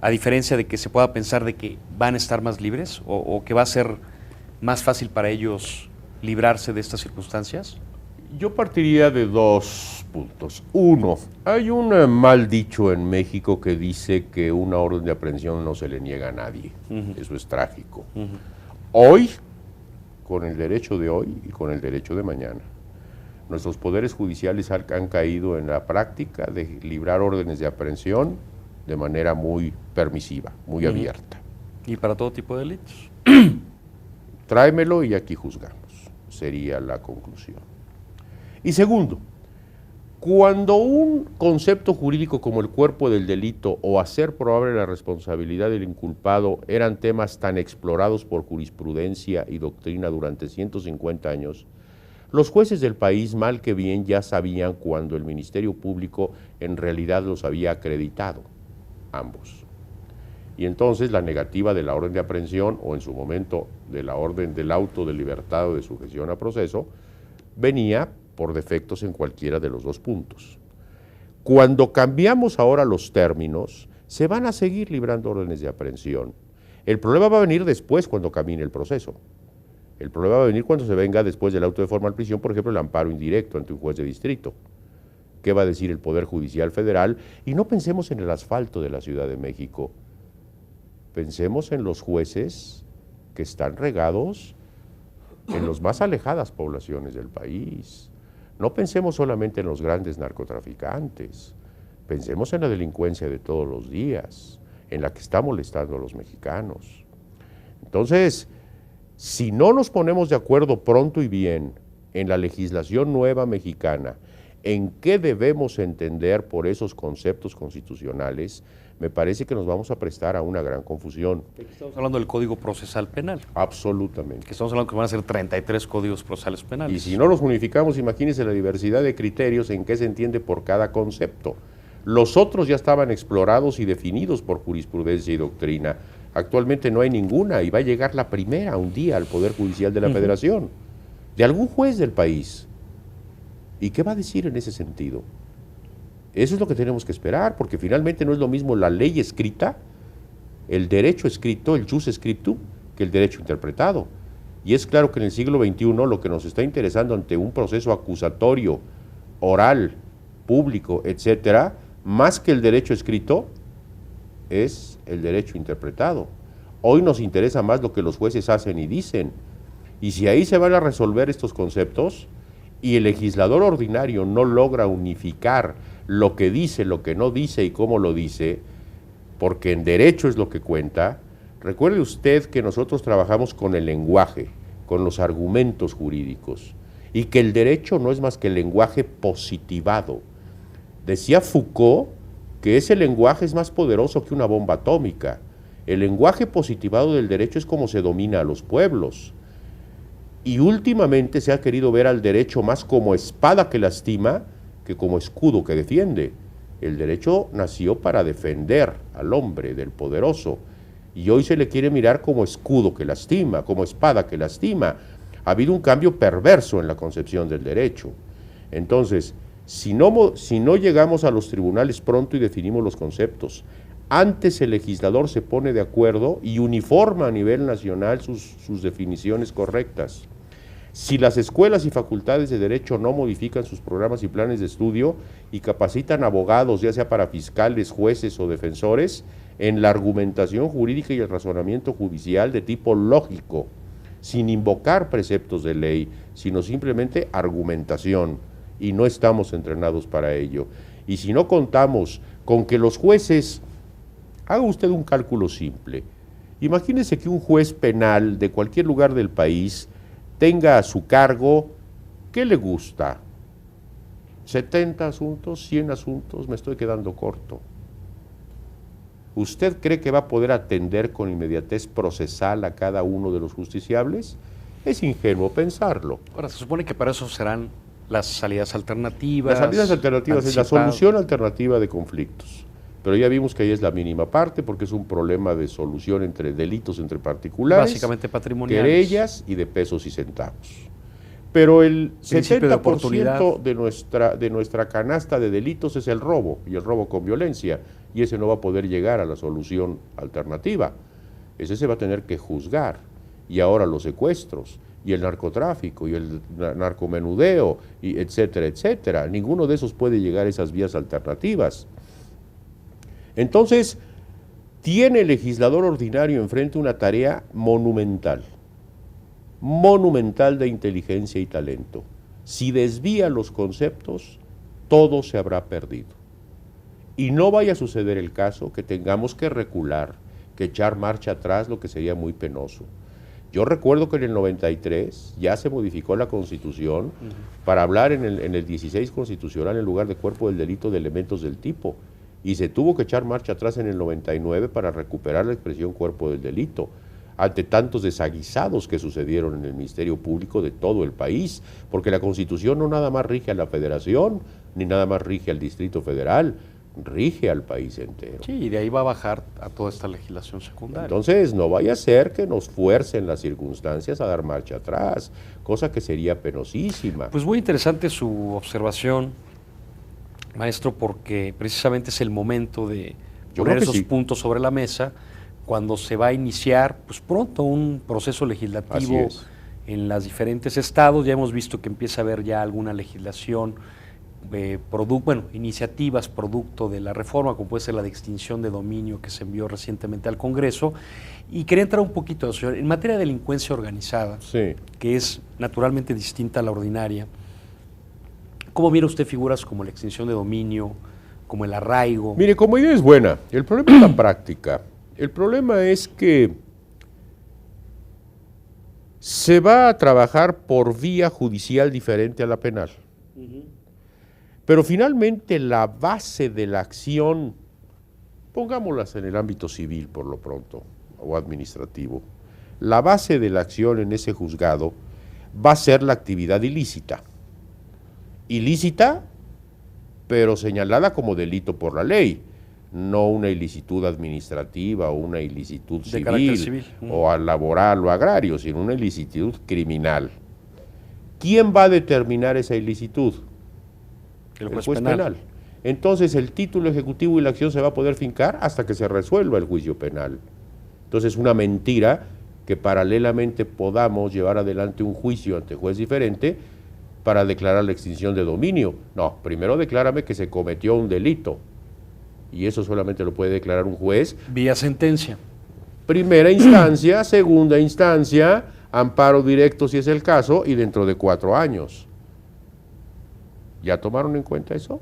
a diferencia de que se pueda pensar de que van a estar más libres o que va a ser más fácil para ellos librarse de estas circunstancias? Yo partiría de dos puntos. Uno, hay un mal dicho en México que dice que una orden de aprehensión no se le niega a nadie. Eso es trágico. Hoy, con el derecho de hoy y con el derecho de mañana, nuestros poderes judiciales han caído en la práctica de librar órdenes de aprehensión de manera muy permisiva, muy abierta. ¿Y para todo tipo de delitos? Tráemelo y aquí juzgamos, sería la conclusión. Y segundo, cuando un concepto jurídico como el cuerpo del delito o hacer probable la responsabilidad del inculpado eran temas tan explorados por jurisprudencia y doctrina durante 150 años, los jueces del país, mal que bien, ya sabían cuando el Ministerio Público en realidad los había acreditado, ambos. Y entonces la negativa de la orden de aprehensión o en su momento de la orden del auto de libertad o de sujeción a proceso venía por defectos en cualquiera de los dos puntos. Cuando cambiamos ahora los términos, se van a seguir librando órdenes de aprehensión. El problema va a venir después cuando camine el proceso. El problema va a venir cuando se venga después del auto de formal prisión, por ejemplo, el amparo indirecto ante un juez de distrito. ¿Qué va a decir el Poder Judicial Federal? Y no pensemos en el asfalto de la Ciudad de México. Pensemos en los jueces que están regados en las más alejadas poblaciones del país. No pensemos solamente en los grandes narcotraficantes, pensemos en la delincuencia de todos los días, en la que está molestando a los mexicanos. Entonces, si no nos ponemos de acuerdo pronto y bien en la legislación nueva mexicana, en qué debemos entender por esos conceptos constitucionales, me parece que nos vamos a prestar a una gran confusión. Estamos hablando del Código Procesal Penal. Absolutamente. Que estamos hablando que van a ser 33 códigos procesales penales. Y si no los unificamos, imagínense la diversidad de criterios en qué se entiende por cada concepto. Los otros ya estaban explorados y definidos por jurisprudencia y doctrina. Actualmente no hay ninguna y va a llegar la primera un día al Poder Judicial de la Federación, de algún juez del país. ¿Y qué va a decir en ese sentido? Eso es lo que tenemos que esperar, porque finalmente no es lo mismo la ley escrita, el derecho escrito, el jus scriptum, que el derecho interpretado. Y es claro que en el siglo XXI lo que nos está interesando ante un proceso acusatorio, oral, público, etcétera, más que el derecho escrito, es el derecho interpretado. Hoy nos interesa más lo que los jueces hacen y dicen. Y si ahí se van a resolver estos conceptos, y el legislador ordinario no logra unificar lo que dice, lo que no dice y cómo lo dice, porque en derecho es lo que cuenta, recuerde usted que nosotros trabajamos con el lenguaje, con los argumentos jurídicos, y que el derecho no es más que el lenguaje positivado. Decía Foucault que ese lenguaje es más poderoso que una bomba atómica. El lenguaje positivado del derecho es como se domina a los pueblos. Y últimamente se ha querido ver al derecho más como espada que lastima que como escudo que defiende. El derecho nació para defender al hombre del poderoso y hoy se le quiere mirar como escudo que lastima, como espada que lastima. Ha habido un cambio perverso en la concepción del derecho. Entonces, si no llegamos a los tribunales pronto y definimos los conceptos, antes el legislador se pone de acuerdo y uniforma a nivel nacional sus definiciones correctas. Si las escuelas y facultades de derecho no modifican sus programas y planes de estudio y capacitan abogados, ya sea para fiscales, jueces o defensores, en la argumentación jurídica y el razonamiento judicial de tipo lógico, sin invocar preceptos de ley, sino simplemente argumentación, y no estamos entrenados para ello. Y si no contamos con que los jueces, haga usted un cálculo simple, imagínese que un juez penal de cualquier lugar del país tenga a su cargo, ¿qué le gusta? 70 asuntos, 100 asuntos, me estoy quedando corto. ¿Usted cree que va a poder atender con inmediatez procesal a cada uno de los justiciables? Es ingenuo pensarlo. Ahora, se supone que para eso serán las salidas alternativas. Las salidas alternativas es la solución alternativa de conflictos. pero ya vimos que ahí es la mínima parte porque es un problema de solución entre delitos entre particulares, básicamente patrimoniales, querellas y de pesos y centavos. Pero el principio 70% de nuestra canasta de delitos es el robo, y el robo con violencia, y ese no va a poder llegar a la solución alternativa. Ese se va a tener que juzgar, y ahora los secuestros, y el narcotráfico, y el narcomenudeo, y etcétera, etcétera. Ninguno de esos puede llegar a esas vías alternativas. Entonces, tiene el legislador ordinario enfrente una tarea monumental de inteligencia y talento. Si desvía los conceptos, todo se habrá perdido. Y no vaya a suceder el caso que tengamos que recular, que echar marcha atrás, lo que sería muy penoso. Yo recuerdo que en el 93 ya se modificó la Constitución para hablar en el 16 constitucional en lugar de cuerpo del delito de elementos del tipo. Y se tuvo que echar marcha atrás en el 99 para recuperar la expresión cuerpo del delito, ante tantos desaguisados que sucedieron en el Ministerio Público de todo el país, porque la Constitución no nada más rige a la Federación, ni nada más rige al Distrito Federal, rige al país entero. Sí, y de ahí va a bajar a toda esta legislación secundaria. Entonces, no vaya a ser que nos fuercen las circunstancias a dar marcha atrás, cosa que sería penosísima. Pues muy interesante su observación, maestro, porque precisamente es el momento de poner esos puntos sobre la mesa cuando se va a iniciar pues pronto un proceso legislativo en los diferentes estados. Ya hemos visto que empieza a haber ya alguna legislación, iniciativas producto de la reforma, como puede ser la de extinción de dominio que se envió recientemente al Congreso. Y quería entrar un poquito, señor, en materia de delincuencia organizada, que es naturalmente distinta a la ordinaria. ¿Cómo mira usted figuras como la extinción de dominio, como el arraigo? Mire, como idea es buena, el problema es la práctica. El problema es que se va a trabajar por vía judicial diferente a la penal. Pero finalmente la base de la acción, pongámoslas en el ámbito civil por lo pronto, o administrativo, la base de la acción en ese juzgado va a ser la actividad ilícita. Ilícita, pero señalada como delito por la ley. No una ilicitud administrativa o una ilicitud civil, o laboral o agrario, sino una ilicitud criminal. ¿Quién va a determinar esa ilicitud? El juez penal. Entonces el título ejecutivo y la acción se va a poder fincar hasta que se resuelva el juicio penal. Entonces una mentira que paralelamente podamos llevar adelante un juicio ante juez diferente para declarar la extinción de dominio. No, primero declárame que se cometió un delito. Y eso solamente lo puede declarar un juez. Vía sentencia. Primera instancia, segunda instancia, amparo directo si es el caso, y dentro de 4 años. ¿Ya tomaron en cuenta eso?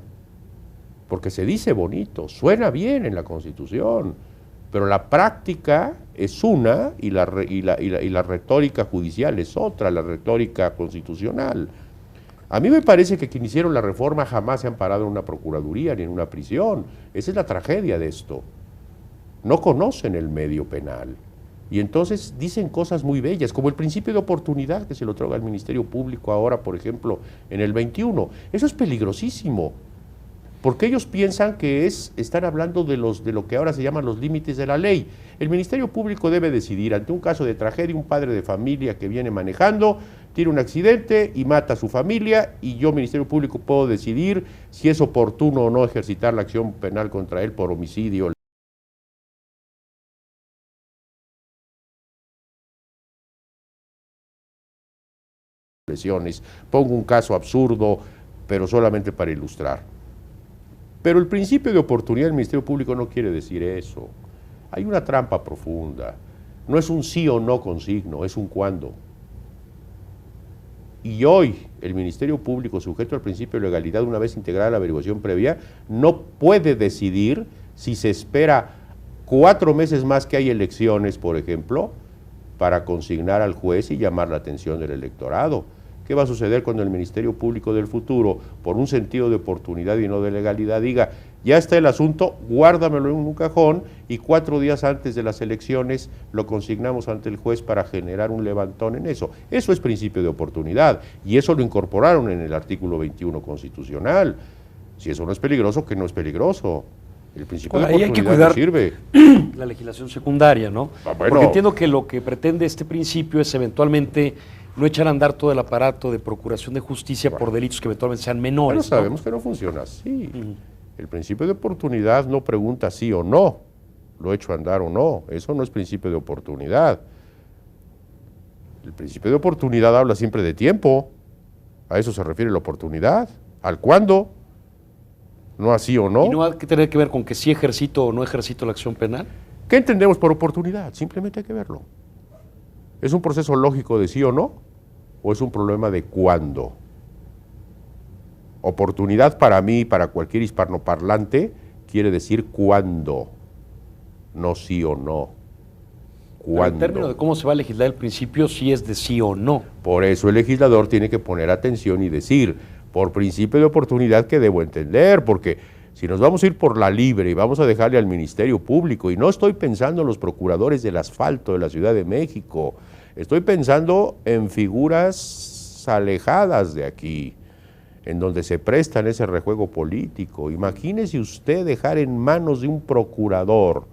Porque se dice bonito, suena bien en la Constitución, pero la práctica es una y la retórica judicial es otra, la retórica constitucional. A mí me parece que quienes hicieron la reforma jamás se han parado en una procuraduría ni en una prisión. Esa es la tragedia de esto. No conocen el medio penal. Y entonces dicen cosas muy bellas, como el principio de oportunidad que se lo otorga al Ministerio Público ahora, por ejemplo, en el 21. Eso es peligrosísimo, porque ellos piensan que están hablando de lo que ahora se llaman los límites de la ley. El Ministerio Público debe decidir, ante un caso de tragedia, un padre de familia que viene manejando, tiene un accidente y mata a su familia, y yo, Ministerio Público, puedo decidir si es oportuno o no ejercitar la acción penal contra él por homicidio. Lesiones. Pongo un caso absurdo, pero solamente para ilustrar. Pero el principio de oportunidad del Ministerio Público no quiere decir eso. Hay una trampa profunda. No es un sí o no con signo, es un cuándo. Y hoy el Ministerio Público, sujeto al principio de legalidad, una vez integrada la averiguación previa, no puede decidir si se espera 4 meses más que hay elecciones, por ejemplo, para consignar al juez y llamar la atención del electorado. ¿Qué va a suceder cuando el Ministerio Público del futuro, por un sentido de oportunidad y no de legalidad, diga, ya está el asunto, guárdamelo en un cajón, y 4 días antes de las elecciones lo consignamos ante el juez para generar un levantón en eso? Eso es principio de oportunidad, y eso lo incorporaron en el artículo 21 constitucional. Si eso no es peligroso, ¿qué no es peligroso? El principio de Ahí hay que oportunidad cuidar no sirve. la legislación secundaria, ¿no? Bueno. Porque entiendo que lo que pretende este principio es eventualmente no echar a andar todo el aparato de procuración de justicia por delitos que eventualmente sean Pero menores. sabemos que no funciona así. El principio de oportunidad no pregunta sí o no, lo echo a andar o no. Eso no es principio de oportunidad. El principio de oportunidad habla siempre de tiempo. A eso se refiere la oportunidad. ¿Al cuándo? No así o no. ¿Y no hay que tener que ver con que sí ejercito o no ejercito la acción penal? ¿Qué entendemos por oportunidad? Simplemente hay que verlo. ¿Es un proceso lógico de sí o no? ¿O es un problema de cuándo? Oportunidad para mí, para cualquier hispanoparlante, quiere decir cuándo, no sí o no. ¿Cuándo? En términos de cómo se va a legislar el principio, sí es de sí o no. Por eso el legislador tiene que poner atención y decir, por principio de oportunidad, ¿qué debo entender? Porque si nos vamos a ir por la libre y vamos a dejarle al Ministerio Público, y no estoy pensando en los procuradores del asfalto de la Ciudad de México, estoy pensando en figuras alejadas de aquí, en donde se prestan ese rejuego político. Imagínese usted dejar en manos de un procurador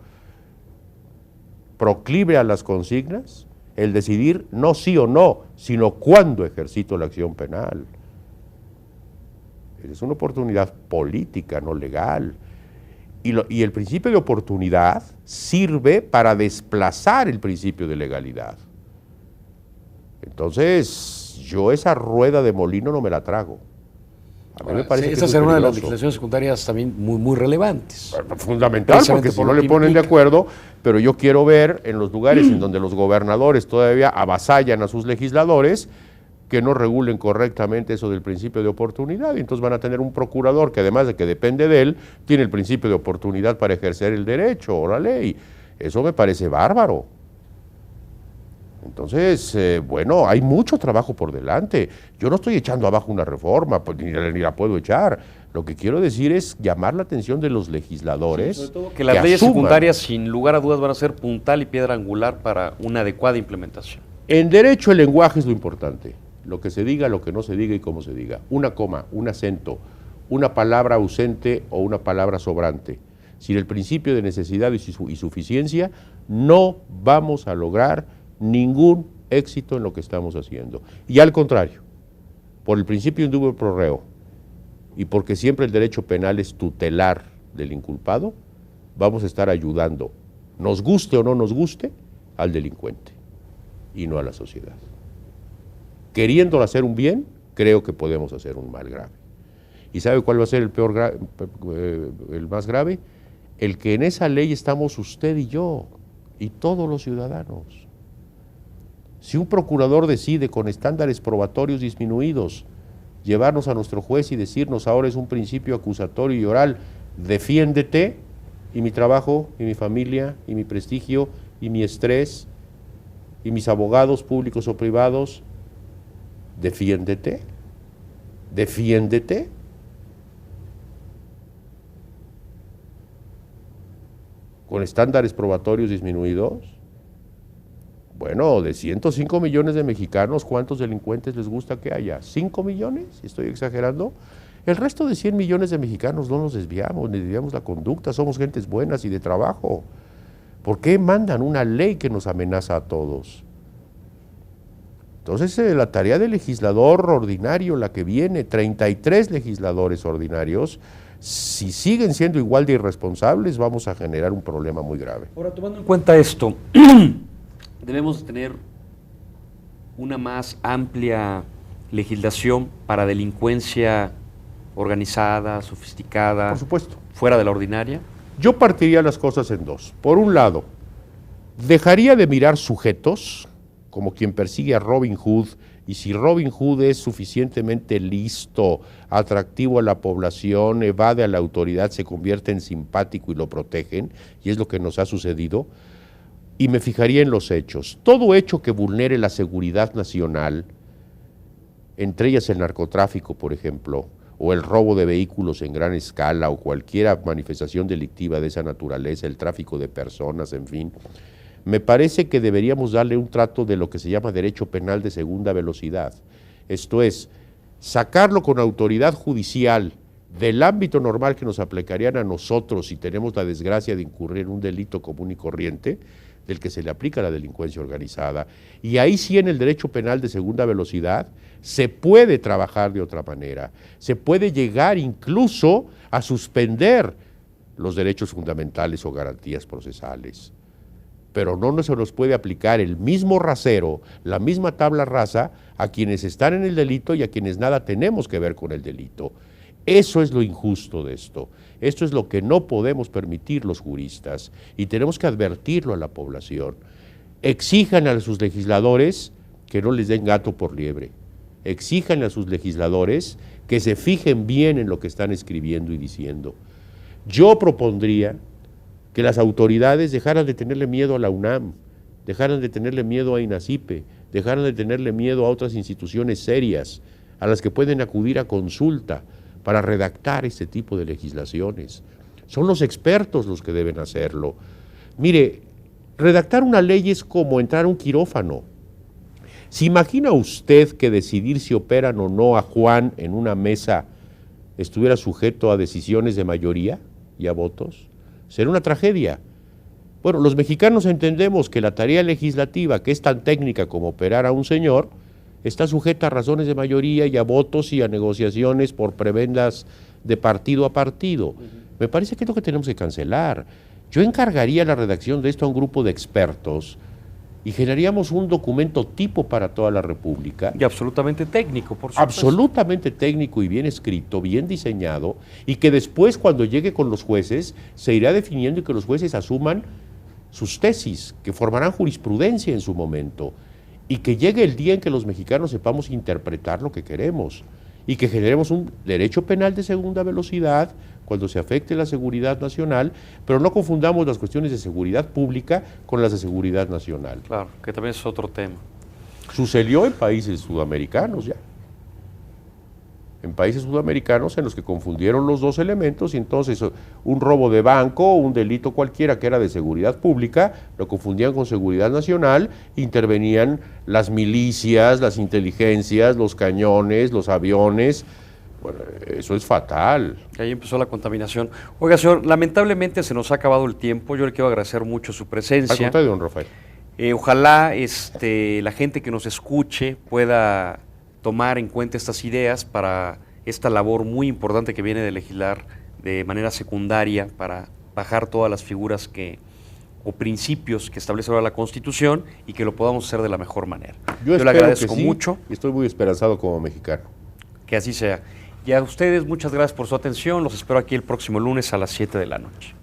proclive a las consignas el decidir no sí o no, sino cuándo ejercito la acción penal. Es una oportunidad política, no legal. Y el principio de oportunidad sirve para desplazar el principio de legalidad. Entonces, yo esa rueda de molino no me la trago. A mí me parece que esa es será muy una de las peligroso. legislaciones secundarias también muy relevantes. Fundamental, porque si no le ponen de acuerdo, pero yo quiero ver en los lugares en donde los gobernadores todavía avasallan a sus legisladores, que no regulen correctamente eso del principio de oportunidad, y entonces van a tener un procurador que, además de que depende de él, tiene el principio de oportunidad para ejercer el derecho o la ley. Eso me parece bárbaro. Entonces, bueno, hay mucho trabajo por delante. Yo no estoy echando abajo una reforma, pues, ni la puedo echar. Lo que quiero decir es llamar la atención de los legisladores. Sobre todo que las leyes secundarias, sin lugar a dudas, van a ser puntal y piedra angular para una adecuada implementación. En derecho el lenguaje es lo importante. Lo que se diga, lo que no se diga y cómo se diga. Una coma, un acento, una palabra ausente o una palabra sobrante. Sin el principio de necesidad y suficiencia, no vamos a lograr ningún éxito en lo que estamos haciendo. Y al contrario, por el principio indubio pro reo y porque siempre el derecho penal es tutelar del inculpado, vamos a estar ayudando, nos guste o no nos guste, al delincuente y no a la sociedad. Queriendo hacer un bien, creo que podemos hacer un mal grave. ¿Y sabe cuál va a ser el más grave? El que en esa ley estamos usted y yo y todos los ciudadanos. Si un procurador decide con estándares probatorios disminuidos llevarnos a nuestro juez y decirnos ahora es un principio acusatorio y oral, defiéndete, y mi trabajo, y mi familia, y mi prestigio, y mi estrés, y mis abogados públicos o privados, defiéndete, defiéndete. Con estándares probatorios disminuidos. Bueno, de 105 millones de mexicanos, ¿cuántos delincuentes les gusta que haya? ¿5 millones? ¿Estoy exagerando? El resto de 100 millones de mexicanos no nos desviamos, ni desviamos la conducta, somos gentes buenas y de trabajo. ¿Por qué mandan una ley que nos amenaza a todos? Entonces, la tarea del legislador ordinario, la que viene, 33 legisladores ordinarios, si siguen siendo igual de irresponsables, vamos a generar un problema muy grave. Ahora, tomando en cuenta esto, debemos tener una más amplia legislación para delincuencia organizada, sofisticada, Por supuesto. fuera de la ordinaria. Yo partiría las cosas en dos. Por un lado, dejaría de mirar sujetos como quien persigue a Robin Hood, y si Robin Hood es suficientemente listo, atractivo a la población, evade a la autoridad, se convierte en simpático y lo protegen, y es lo que nos ha sucedido, y me fijaría en los hechos. Todo hecho que vulnere la seguridad nacional, entre ellas el narcotráfico, por ejemplo, o el robo de vehículos en gran escala, o cualquier manifestación delictiva de esa naturaleza, el tráfico de personas, en fin, me parece que deberíamos darle un trato de lo que se llama derecho penal de segunda velocidad. Esto es, sacarlo con autoridad judicial del ámbito normal que nos aplicarían a nosotros si tenemos la desgracia de incurrir en un delito común y corriente, del que se le aplica a la delincuencia organizada. Y ahí sí, en el derecho penal de segunda velocidad se puede trabajar de otra manera, se puede llegar incluso a suspender los derechos fundamentales o garantías procesales. Pero no se nos puede aplicar el mismo rasero, la misma tabla rasa a quienes están en el delito y a quienes nada tenemos que ver con el delito. Eso es lo injusto de esto. Esto es lo que no podemos permitir los juristas y tenemos que advertirlo a la población. Exijan a sus legisladores que no les den gato por liebre. Exijan a sus legisladores que se fijen bien en lo que están escribiendo y diciendo. Yo propondría que las autoridades dejaran de tenerle miedo a la UNAM, dejaran de tenerle miedo a INACYPE, dejaran de tenerle miedo a otras instituciones serias a las que pueden acudir a consulta para redactar este tipo de legislaciones. Son los expertos los que deben hacerlo. Mire, redactar una ley es como entrar a un quirófano. ¿Se imagina usted que decidir si operan o no a Juan en una mesa estuviera sujeto a decisiones de mayoría y a votos? Sería una tragedia. Bueno, los mexicanos entendemos que la tarea legislativa, que es tan técnica como operar a un señor, está sujeta a razones de mayoría y a votos y a negociaciones por prebendas de partido a partido. Me parece que es lo que tenemos que cancelar. Yo encargaría la redacción de esto a un grupo de expertos y generaríamos un documento tipo para toda la República. Y absolutamente técnico, por supuesto. Absolutamente técnico y bien escrito, bien diseñado, y que después, cuando llegue con los jueces, se irá definiendo y que los jueces asuman sus tesis, que formarán jurisprudencia en su momento, y que llegue el día en que los mexicanos sepamos interpretar lo que queremos, y que generemos un derecho penal de segunda velocidad cuando se afecte la seguridad nacional, pero no confundamos las cuestiones de seguridad pública con las de seguridad nacional. Claro, que también es otro tema. Sucedió en países sudamericanos ya. En países sudamericanos en los que confundieron los dos elementos y entonces un robo de banco, un delito cualquiera que era de seguridad pública, lo confundían con seguridad nacional, intervenían las milicias, las inteligencias, los cañones, los aviones. Bueno, eso es fatal. Ahí empezó la contaminación. Oiga, señor, lamentablemente se nos ha acabado el tiempo. Yo le quiero agradecer mucho su presencia. Al contrario, don Rafael. Ojalá la gente que nos escuche pueda tomar en cuenta estas ideas para esta labor muy importante que viene de legislar de manera secundaria para bajar todas las figuras o principios que establece ahora la Constitución y que lo podamos hacer de la mejor manera. Yo le agradezco que sí, mucho. Y estoy muy esperanzado como mexicano. Que así sea. Y a ustedes muchas gracias por su atención. Los espero aquí el próximo lunes a las 7 de la noche.